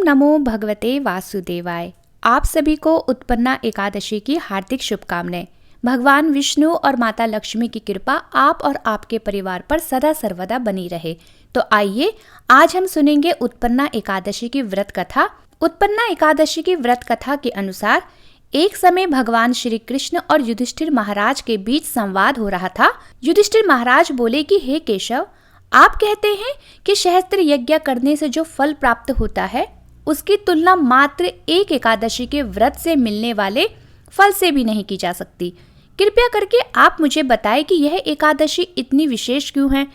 नमो भगवते वासुदेवाय। आप सभी को उत्पन्ना एकादशी की हार्दिक शुभकामनाएं। भगवान विष्णु और माता लक्ष्मी की कृपा आप और आपके परिवार पर सदा सर्वदा बनी रहे। तो आइए आज हम सुनेंगे उत्पन्ना एकादशी की व्रत कथा। उत्पन्ना एकादशी की व्रत कथा के अनुसार एक समय भगवान श्री कृष्ण और युधिष्ठिर महाराज के बीच संवाद हो रहा था। युधिष्ठिर महाराज बोले कि हे केशव, आप कहते हैं कि सहस्त्र यज्ञ करने से जो फल प्राप्त होता है उसकी तुलना मात्र एक एकादशी के व्रत से मिलने वाले फल से भी नहीं की जा सकती। कृपया करके आप मुझे बताएं कि यह एकादशी इतनी विशेष क्यों है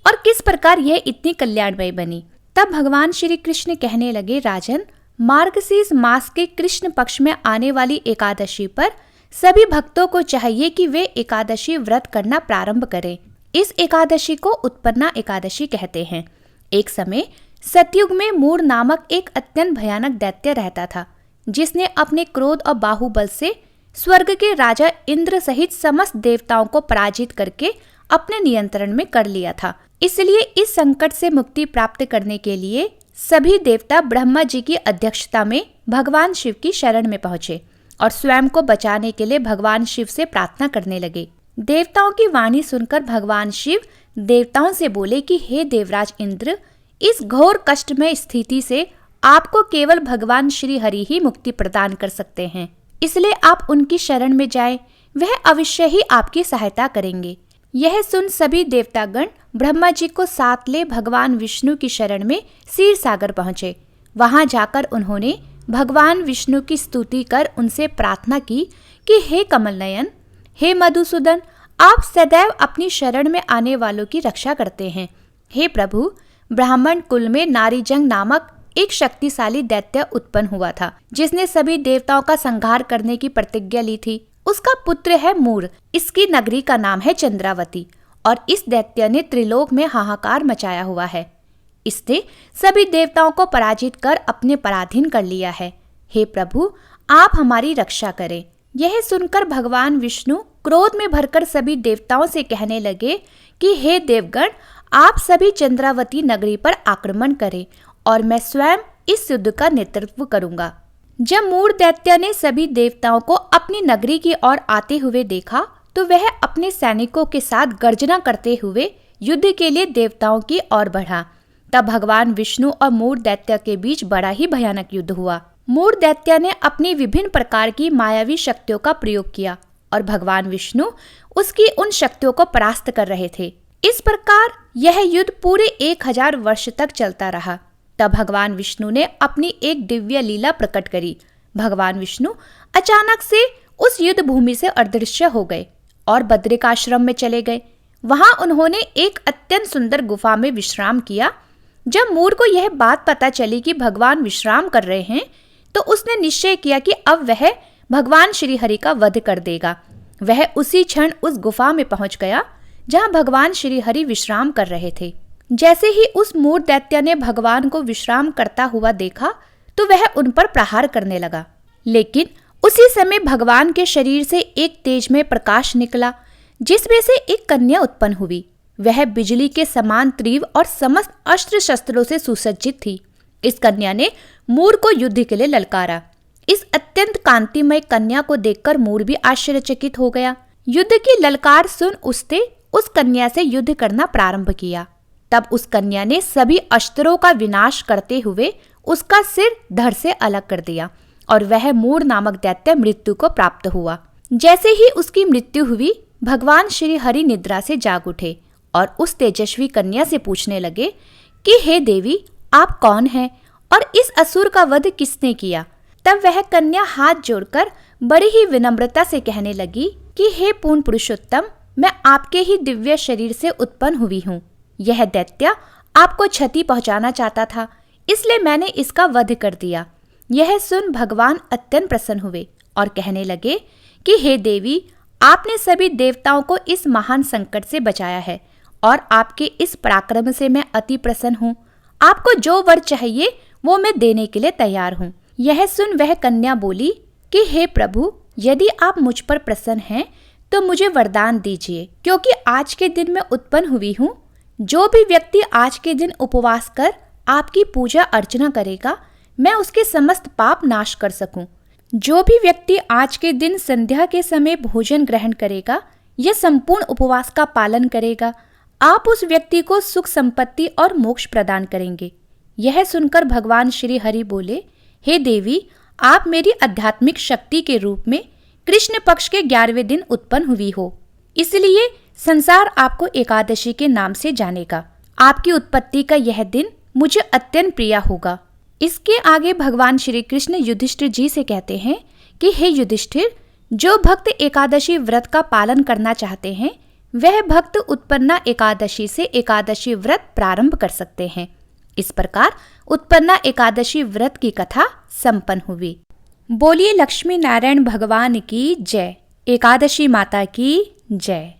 और किस प्रकार यह इतनी कल्याणमय बनी। तब भगवान श्री कृष्ण कहने लगे, राजन, मार्गशीर्ष मास के कृष्ण पक्ष में आने वाली एकादशी पर सभी भक्तों को चाहिए कि वे एकादशी व्रत करना प्रारंभ करें। इस एकादशी को उत्पन्ना एकादशी कहते हैं। एक समय सतयुग में मूर नामक एक अत्यंत भयानक दैत्य रहता था, जिसने अपने क्रोध और बाहुबल से स्वर्ग के राजा इंद्र सहित समस्त देवताओं को पराजित करके अपने नियंत्रण में कर लिया था। इसलिए इस संकट से मुक्ति प्राप्त करने के लिए सभी देवता ब्रह्मा जी की अध्यक्षता में भगवान शिव की शरण में पहुंचे और स्वयं को बचाने के लिए भगवान शिव से प्रार्थना करने लगे। देवताओं की वाणी सुनकर भगवान शिव देवताओं से बोले कि हे देवराज इंद्र, इस घोर कष्टमय स्थिति से आपको केवल भगवान श्री हरि ही मुक्ति प्रदान कर सकते हैं, इसलिए आप उनकी शरण में जाएं, वह अवश्य ही आपकी सहायता करेंगे। यह सुन सभी देवतागण ब्रह्मा जी को साथ ले भगवान विष्णु की शरण में क्षीर सागर पहुंचे। वहां जाकर उन्होंने भगवान विष्णु की स्तुति कर उनसे प्रार्थना की कि हे कमल नयन, हे मधुसूदन, आप सदैव अपनी शरण में आने वालों की रक्षा करते हैं। हे प्रभु, ब्राह्मण कुल में नारीजंग नामक एक शक्तिशाली दैत्य उत्पन्न हुआ था, जिसने सभी देवताओं का संहार करने की प्रतिज्ञा ली थी। उसका पुत्र है मूर, इसकी नगरी का नाम है चंद्रावती और इस दैत्य ने त्रिलोक में हाहाकार मचाया हुआ है। इसने सभी देवताओं को पराजित कर अपने पराधीन कर लिया है। हे प्रभु, आप हमारी रक्षा करें। यह सुनकर भगवान विष्णु क्रोध में भरकर सभी देवताओं से कहने लगे कि हे देवगण, आप सभी चंद्रावती नगरी पर आक्रमण करें और मैं स्वयं इस युद्ध का नेतृत्व करूंगा। जब मूर दैत्य ने सभी देवताओं को अपनी नगरी की ओर आते हुए देखा तो वह अपने सैनिकों के साथ गर्जना करते हुए युद्ध के लिए देवताओं की ओर बढ़ा। तब भगवान विष्णु और मूर दैत्य के बीच बड़ा ही भयानक युद्ध हुआ। मूर दैत्य ने अपनी विभिन्न प्रकार की मायावी शक्तियों का प्रयोग किया और भगवान विष्णु उसकी उन शक्तियों को परास्त कर रहे थे। इस प्रकार यह युद्ध पूरे 1000 वर्ष तक चलता रहा। तब भगवान विष्णु ने अपनी एक दिव्य लीला प्रकट करी। भगवान विष्णु अचानक से उस युद्ध भूमि से अदृश्य हो गए और बद्रिकाश्रम में चले गए। वहां उन्होंने एक अत्यंत सुंदर गुफा में विश्राम किया। जब मूर को यह बात पता चली कि भगवान विश्राम कर रहे हैं तो उसने निश्चय किया कि अब वह भगवान श्री हरि का वध कर देगा। वह उसी क्षण उस गुफा में पहुंच गया जहां भगवान श्री हरि विश्राम कर रहे थे। जैसे ही उस मूर दैत्य ने भगवान को विश्राम करता हुआ देखा तो वह उन पर प्रहार करने लगा। लेकिन उसी समय भगवान के शरीर से एक तेजमय प्रकाश निकला, जिसमें से एक कन्या उत्पन्न हुई। वह बिजली के समान तीव्र और समस्त अस्त्र शस्त्रों से सुसज्जित थी। इस कन्या ने मूर को युद्ध के लिए ललकारा। इस अत्यंत कांतिमय कन्या को देखकर मूर भी आश्चर्यचकित हो गया। युद्ध की ललकार सुन उसने उस कन्या से युद्ध करना प्रारंभ किया। तब उस कन्या ने सभी अस्त्रों का विनाश करते हुए उसका सिर धड़ से अलग कर दिया और वह मूर नामक दैत्य मृत्यु को प्राप्त हुआ। जैसे ही उसकी मृत्यु हुई, भगवान श्री हरि निद्रा से जाग उठे और उस तेजस्वी कन्या से पूछने लगे कि हे देवी, आप कौन हैं और इस असुर का वध किसने किया। तब वह कन्या हाथ जोड़कर बड़ी ही विनम्रता से कहने लगी कि हे पूर्ण पुरुषोत्तम, मैं आपके ही दिव्य शरीर से उत्पन्न हुई हूँ। यह दैत्य आपको क्षति पहुंचाना चाहता था, इसलिए मैंने इसका वध कर दिया। यह सुन भगवान अत्यंत प्रसन्न हुए और कहने लगे कि हे देवी, आपने सभी देवताओं को इस महान संकट से बचाया है और आपके इस पराक्रम से मैं अति प्रसन्न हूँ। आपको जो वर चाहिए वो मैं देने के लिए तैयार हूँ। यह सुन वह कन्या बोली कि हे प्रभु, यदि आप मुझ पर प्रसन्न हैं तो मुझे वरदान दीजिए, क्योंकि आज के दिन मैं उत्पन्न हुई हूँ। जो भी व्यक्ति आज के दिन उपवास कर आपकी पूजा अर्चना करेगा मैं उसके समस्त पाप नाश कर सकूं। जो भी व्यक्ति आज के दिन संध्या के समय भोजन ग्रहण करेगा या संपूर्ण उपवास का पालन करेगा, आप उस व्यक्ति को सुख संपत्ति और मोक्ष प्रदान करेंगे। यह सुनकर भगवान श्री हरि बोले, हे देवी, आप मेरी आध्यात्मिक शक्ति के रूप में कृष्ण पक्ष के 11वें दिन उत्पन्न हुई हो, इसलिए संसार आपको एकादशी के नाम से जानेगा। आपकी उत्पत्ति का यह दिन मुझे अत्यंत प्रिय होगा। इसके आगे भगवान श्री कृष्ण युधिष्ठिर जी से कहते हैं कि हे युधिष्ठिर, जो भक्त एकादशी व्रत का पालन करना चाहते हैं वह भक्त उत्पन्ना एकादशी से एकादशी व्रत प्रारंभ कर सकते हैं। इस प्रकार उत्पन्ना एकादशी व्रत की कथा संपन्न हुई। बोलिए लक्ष्मी नारायण भगवान की जय। एकादशी माता की जय।